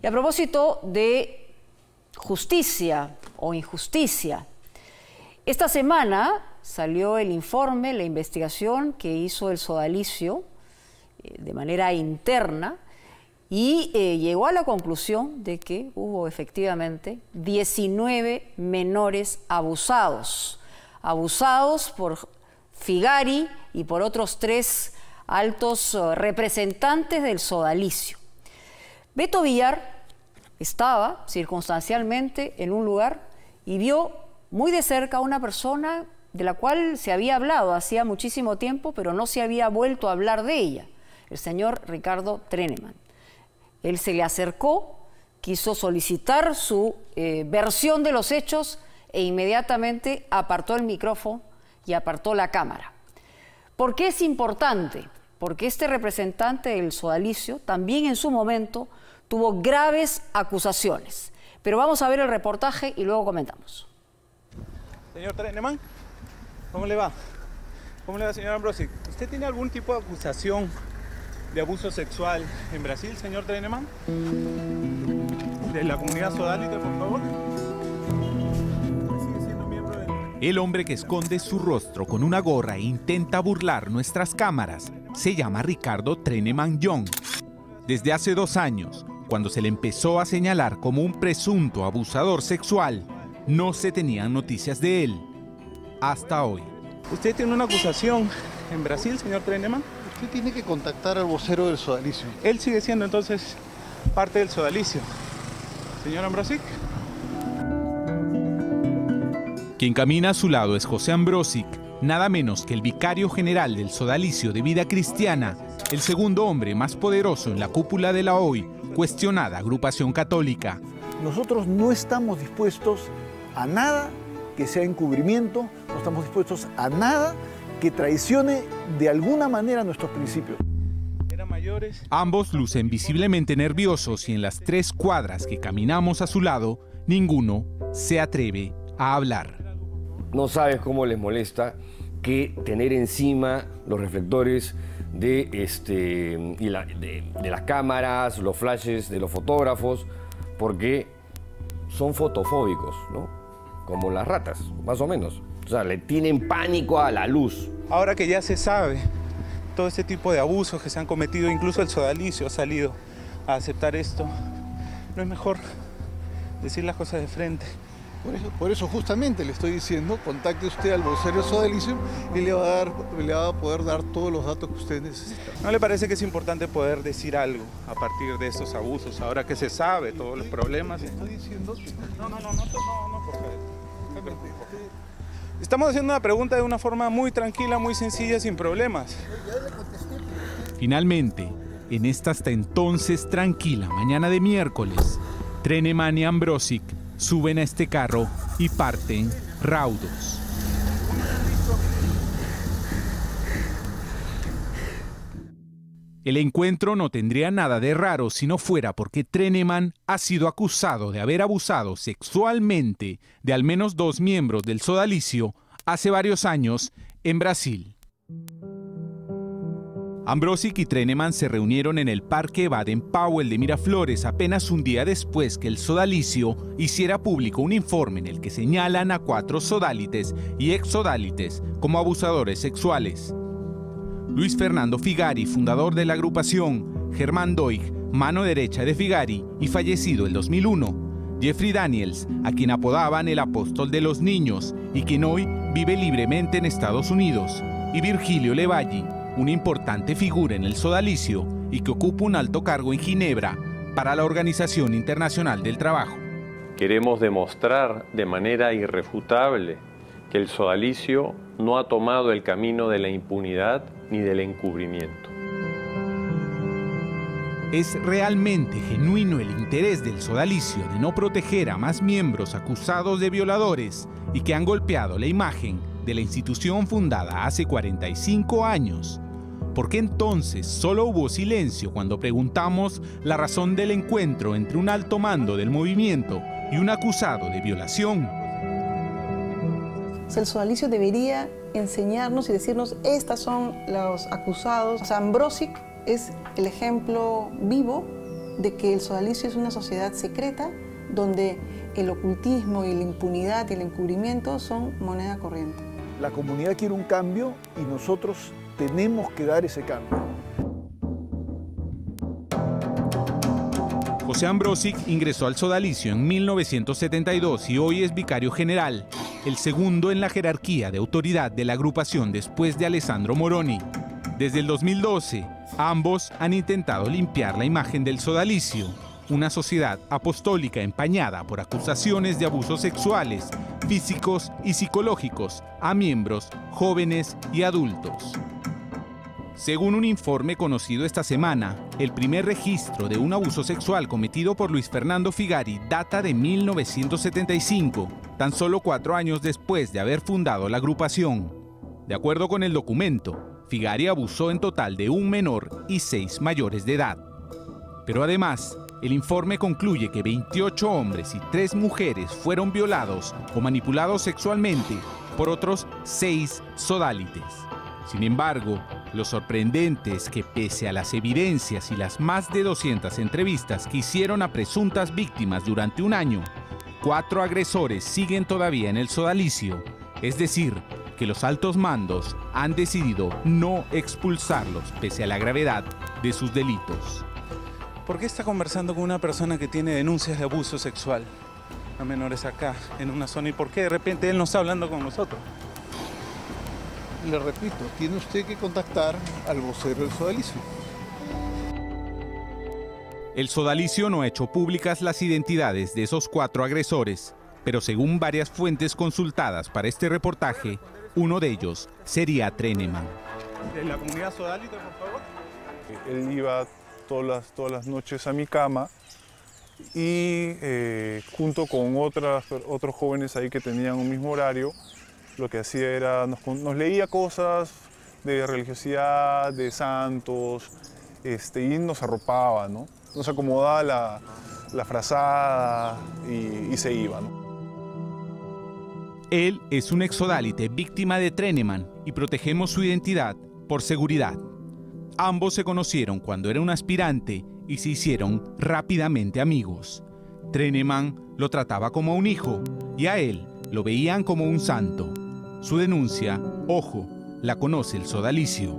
Y a propósito de justicia o injusticia, esta semana salió el informe, la investigación que hizo el Sodalicio de manera interna y llegó a la conclusión de que hubo efectivamente 19 menores abusados por Figari y por otros 3 altos representantes del Sodalicio. Beto Villar estaba circunstancialmente en un lugar y vio muy de cerca a una persona de la cual se había hablado hacía muchísimo tiempo, pero no se había vuelto a hablar de ella, el señor Ricardo Treneman. Él se le acercó, quiso solicitar su versión de los hechos e inmediatamente apartó el micrófono y apartó la cámara. ¿Por qué es importante? Porque este representante del Sodalicio también en su momento tuvo graves acusaciones. Pero vamos a ver el reportaje y luego comentamos. Señor Treneman, ¿cómo le va? ¿Cómo le va, señor Ambrosi? ¿Usted tiene algún tipo de acusación de abuso sexual en Brasil, señor Treneman? De la comunidad sodalita, por favor. ¿Sigue siendo miembro del... El hombre que esconde su rostro con una gorra e intenta burlar nuestras cámaras se llama Ricardo Treneman Young. Desde hace 2 años, cuando se le empezó a señalar como un presunto abusador sexual, no se tenían noticias de él. Hasta hoy. ¿Usted tiene una acusación en Brasil, señor Treneman? Usted tiene que contactar al vocero del Sodalicio. Él sigue siendo entonces parte del Sodalicio. Señor Ambrosic. Quien camina a su lado es José Ambrosic, nada menos que el vicario general del Sodalicio de Vida Cristiana, el segundo hombre más poderoso en la cúpula de la hoy cuestionada agrupación católica. Nosotros no estamos dispuestos a nada que sea encubrimiento, no estamos dispuestos a nada que traicione de alguna manera nuestros principios. Eran mayores. Ambos lucen visiblemente nerviosos y en las 3 cuadras que caminamos a su lado, ninguno se atreve a hablar. No sabes cómo les molesta que tener encima los reflectores de las cámaras, los flashes de los fotógrafos, porque son fotofóbicos, ¿no? Como las ratas, más o menos. O sea, le tienen pánico a la luz. Ahora que ya se sabe todo este tipo de abusos que se han cometido, incluso el Sodalicio ha salido a aceptar esto, ¿no es mejor decir las cosas de frente? Por eso justamente le estoy diciendo, contacte usted al vocero Sodalicio y le va a poder dar todos los datos que usted necesita. ¿No le parece que es importante poder decir algo a partir de estos abusos, ahora que se sabe todos los problemas? Estoy diciendo que... No, por favor. Estamos haciendo una pregunta de una forma muy tranquila, muy sencilla, sin problemas. Finalmente, en esta hasta entonces tranquila mañana de miércoles, Treneman y Ambrosic suben a este carro y parten raudos. El encuentro no tendría nada de raro si no fuera porque Treneman ha sido acusado de haber abusado sexualmente de al menos 2 miembros del Sodalicio hace varios años en Brasil. Ambrosic y Treneman se reunieron en el Parque Baden-Powell de Miraflores apenas un día después que el Sodalicio hiciera público un informe en el que señalan a 4 sodalites y ex-sodalites como abusadores sexuales. Luis Fernando Figari, fundador de la agrupación, Germán Doig, mano derecha de Figari y fallecido en 2001, Jeffrey Daniels, a quien apodaban el apóstol de los niños y quien hoy vive libremente en Estados Unidos, y Virgilio Levalli, una importante figura en el Sodalicio y que ocupa un alto cargo en Ginebra para la Organización Internacional del Trabajo. Queremos demostrar de manera irrefutable que el Sodalicio no ha tomado el camino de la impunidad ni del encubrimiento. ¿Es realmente genuino el interés del Sodalicio de no proteger a más miembros acusados de violadores y que han golpeado la imagen de la institución fundada hace 45 años? ¿Por qué entonces solo hubo silencio cuando preguntamos la razón del encuentro entre un alto mando del movimiento y un acusado de violación? El Sodalicio debería enseñarnos y decirnos, estos son los acusados. O sea, Ambrosic es el ejemplo vivo de que el sodalicio es una sociedad secreta donde el ocultismo y la impunidad y el encubrimiento son moneda corriente. La comunidad quiere un cambio y nosotros tenemos que dar ese cambio. José Ambrosic ingresó al sodalicio en 1972 y hoy es vicario general, el segundo en la jerarquía de autoridad de la agrupación después de Alessandro Moroni. Desde el 2012, ambos han intentado limpiar la imagen del sodalicio, una sociedad apostólica empañada por acusaciones de abusos sexuales, físicos y psicológicos a miembros jóvenes y adultos. Según un informe conocido esta semana, el primer registro de un abuso sexual cometido por Luis Fernando Figari data de 1975, tan solo 4 años después de haber fundado la agrupación. De acuerdo con el documento, Figari abusó en total de un menor y 6 mayores de edad. Pero además, el informe concluye que 28 hombres y 3 mujeres fueron violados o manipulados sexualmente por otros 6 sodálites. Sin embargo, lo sorprendente es que pese a las evidencias y las más de 200 entrevistas que hicieron a presuntas víctimas durante un año, 4 agresores siguen todavía en el sodalicio, es decir, que los altos mandos han decidido no expulsarlos pese a la gravedad de sus delitos. ¿Por qué está conversando con una persona que tiene denuncias de abuso sexual a menores acá, en una zona? ¿Y por qué de repente él no está hablando con nosotros? Le repito, tiene usted que contactar al vocero del sodalicio. El sodalicio no ha hecho públicas las identidades de esos 4 agresores, pero según varias fuentes consultadas para este reportaje, uno de ellos sería Treneman. ¿De la comunidad sodálita, por favor? Él iba todas las noches a mi cama y junto con otros jóvenes ahí que tenían un mismo horario, lo que hacía era, nos leía cosas de religiosidad, de santos, y nos arropaba, ¿no? Nos acomodaba la frazada y se iba, ¿no? Él es un exsodálite víctima de Treneman y protegemos su identidad por seguridad. Ambos se conocieron cuando era un aspirante y se hicieron rápidamente amigos. Treneman lo trataba como un hijo y a él lo veían como un santo. Su denuncia, ojo, la conoce el sodalicio.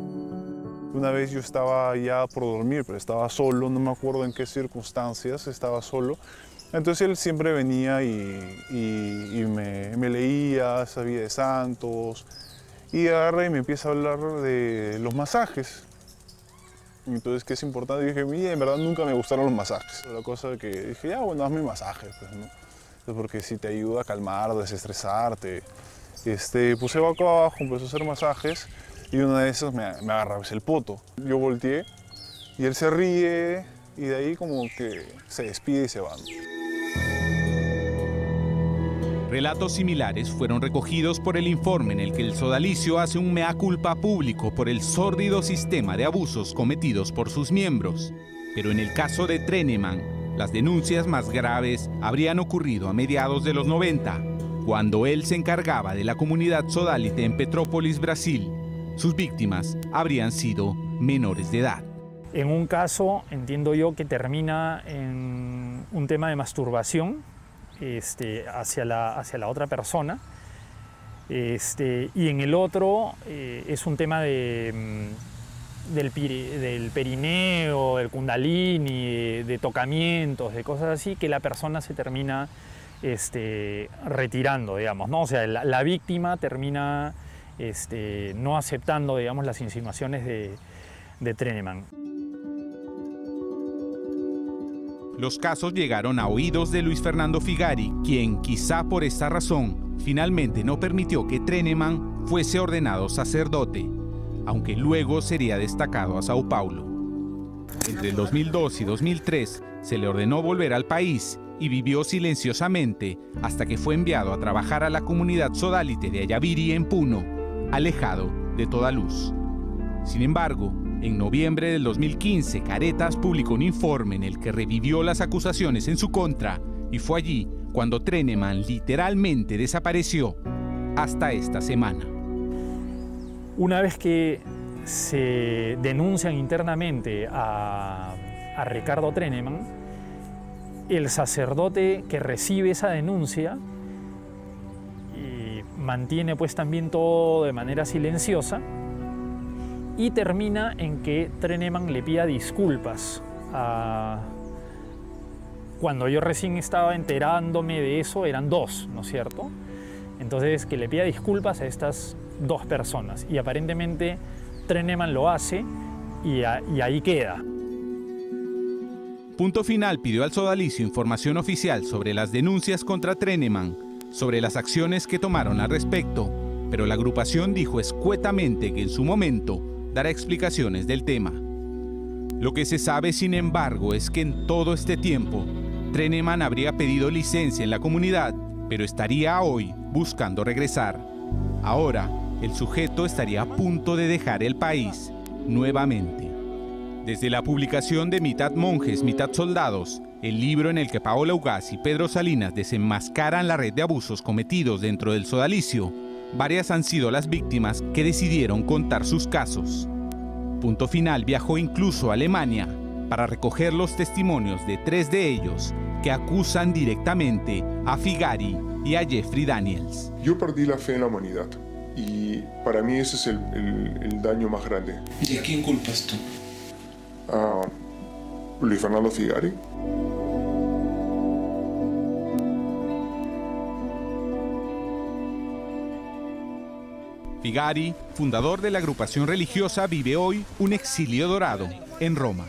Una vez yo estaba ya por dormir, pero estaba solo, no me acuerdo en qué circunstancias, estaba solo. Entonces él siempre venía y me leía, sabía de santos, y agarra y me empieza a hablar de los masajes. Entonces, ¿qué es importante? Y dije, mira, en verdad nunca me gustaron los masajes. La cosa que dije, ya, bueno, hazme masajes, pues, ¿no? Porque sí te ayuda a calmar, a desestresarte. Puse boca abajo, empezó a hacer masajes y una de esas me agarra el poto. Yo volteé y él se ríe y de ahí como que se despide y se va. Relatos similares fueron recogidos por el informe en el que el sodalicio hace un mea culpa público por el sórdido sistema de abusos cometidos por sus miembros. Pero en el caso de Treneman, las denuncias más graves habrían ocurrido a mediados de los 90, cuando él se encargaba de la comunidad sodálite en Petrópolis, Brasil. Sus víctimas habrían sido menores de edad. En un caso, entiendo yo, que termina en un tema de masturbación hacia la otra persona, y en el otro es un tema del perineo, del kundalini, de tocamientos, de cosas así, que la persona se termina retirando, digamos, ¿no? O sea, la víctima termina no aceptando, digamos, las insinuaciones de Treneman. Los casos llegaron a oídos de Luis Fernando Figari, quien, quizá por esta razón, finalmente no permitió que Treneman fuese ordenado sacerdote, aunque luego sería destacado a Sao Paulo. Entre el 2002 y 2003 se le ordenó volver al país y vivió silenciosamente hasta que fue enviado a trabajar a la comunidad sodálite de Ayaviri en Puno, alejado de toda luz. Sin embargo, en noviembre del 2015, Caretas publicó un informe en el que revivió las acusaciones en su contra y fue allí cuando Treneman literalmente desapareció hasta esta semana. Una vez que se denuncian internamente a a Ricardo Treneman. El sacerdote que recibe esa denuncia mantiene pues también todo de manera silenciosa y termina en que Treneman le pida disculpas. Cuando yo recién estaba enterándome de eso, eran dos, ¿no es cierto? Entonces, que le pida disculpas a estas dos personas. Y aparentemente Treneman lo hace y ahí queda. Punto Final pidió al sodalicio información oficial sobre las denuncias contra Treneman, sobre las acciones que tomaron al respecto, pero la agrupación dijo escuetamente que en su momento dará explicaciones del tema. Lo que se sabe, sin embargo, es que en todo este tiempo, Treneman habría pedido licencia en la comunidad, pero estaría hoy buscando regresar. Ahora, el sujeto estaría a punto de dejar el país nuevamente. Desde la publicación de Mitad Monjes, Mitad Soldados, el libro en el que Paola Ugaz y Pedro Salinas desenmascaran la red de abusos cometidos dentro del sodalicio, varias han sido las víctimas que decidieron contar sus casos. Punto Final viajó incluso a Alemania para recoger los testimonios de 3 de ellos que acusan directamente a Figari y a Jeffrey Daniels. Yo perdí la fe en la humanidad y para mí ese es el daño más grande. ¿Y a quién culpas tú? A Luis Fernando Figari. Figari, fundador de la agrupación religiosa, vive hoy un exilio dorado en Roma.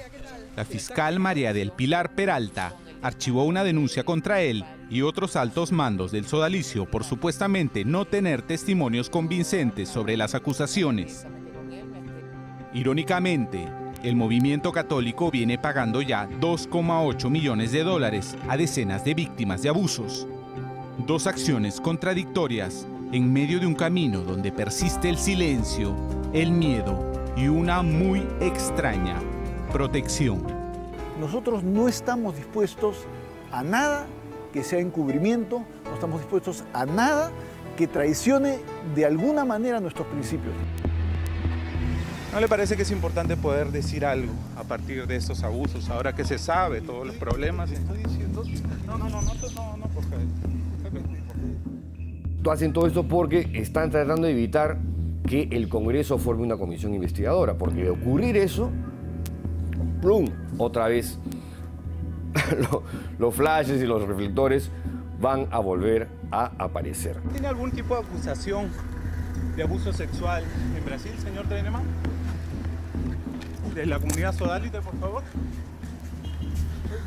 La fiscal María del Pilar Peralta archivó una denuncia contra él y otros altos mandos del sodalicio por supuestamente no tener testimonios convincentes sobre las acusaciones. Irónicamente, el movimiento católico viene pagando ya $2,8 millones a decenas de víctimas de abusos. Dos acciones contradictorias en medio de un camino donde persiste el silencio, el miedo y una muy extraña protección. Nosotros no estamos dispuestos a nada que sea encubrimiento, no estamos dispuestos a nada que traicione de alguna manera nuestros principios. ¿No le parece que es importante poder decir algo a partir de estos abusos, ahora que se sabe todos los problemas? Estoy diciendo... No, por favor. Hacen todo esto porque están tratando de evitar que el Congreso forme una comisión investigadora, porque de ocurrir eso, ¡plum!, otra vez los flashes y los reflectores van a volver a aparecer. ¿Tiene algún tipo de acusación de abuso sexual en Brasil, señor Treneman? De la comunidad sodalite, por favor.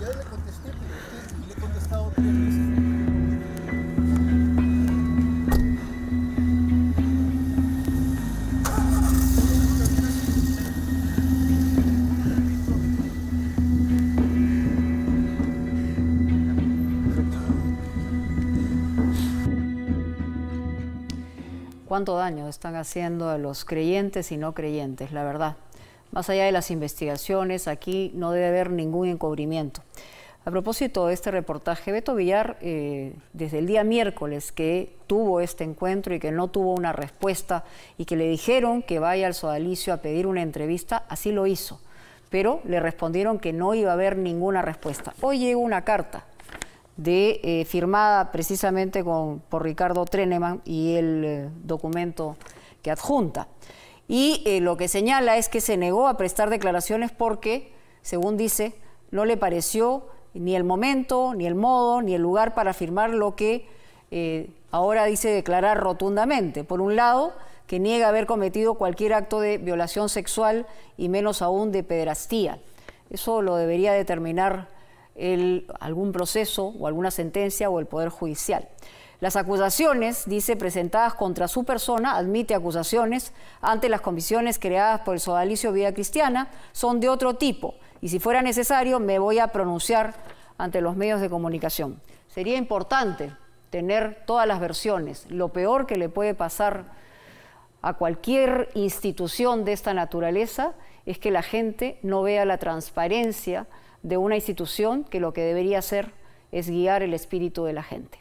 Ya le contesté, pero le he contestado 3 veces. Cuánto daño están haciendo a los creyentes y no creyentes, la verdad. Más allá de las investigaciones, aquí no debe haber ningún encubrimiento. A propósito de este reportaje, Beto Villar, desde el día miércoles que tuvo este encuentro y que no tuvo una respuesta y que le dijeron que vaya al sodalicio a pedir una entrevista, así lo hizo. Pero le respondieron que no iba a haber ninguna respuesta. Hoy llegó una carta firmada precisamente por Ricardo Treneman y el documento que adjunta. Y lo que señala es que se negó a prestar declaraciones porque, según dice, no le pareció ni el momento, ni el modo, ni el lugar para afirmar lo que ahora dice declarar rotundamente. Por un lado, que niega haber cometido cualquier acto de violación sexual y menos aún de pederastía. Eso lo debería determinar algún proceso o alguna sentencia o el Poder Judicial. Las acusaciones, dice, presentadas contra su persona, admite acusaciones ante las comisiones creadas por el sodalicio Vida Cristiana, son de otro tipo y si fuera necesario me voy a pronunciar ante los medios de comunicación. Sería importante tener todas las versiones. Lo peor que le puede pasar a cualquier institución de esta naturaleza es que la gente no vea la transparencia de una institución que lo que debería hacer es guiar el espíritu de la gente.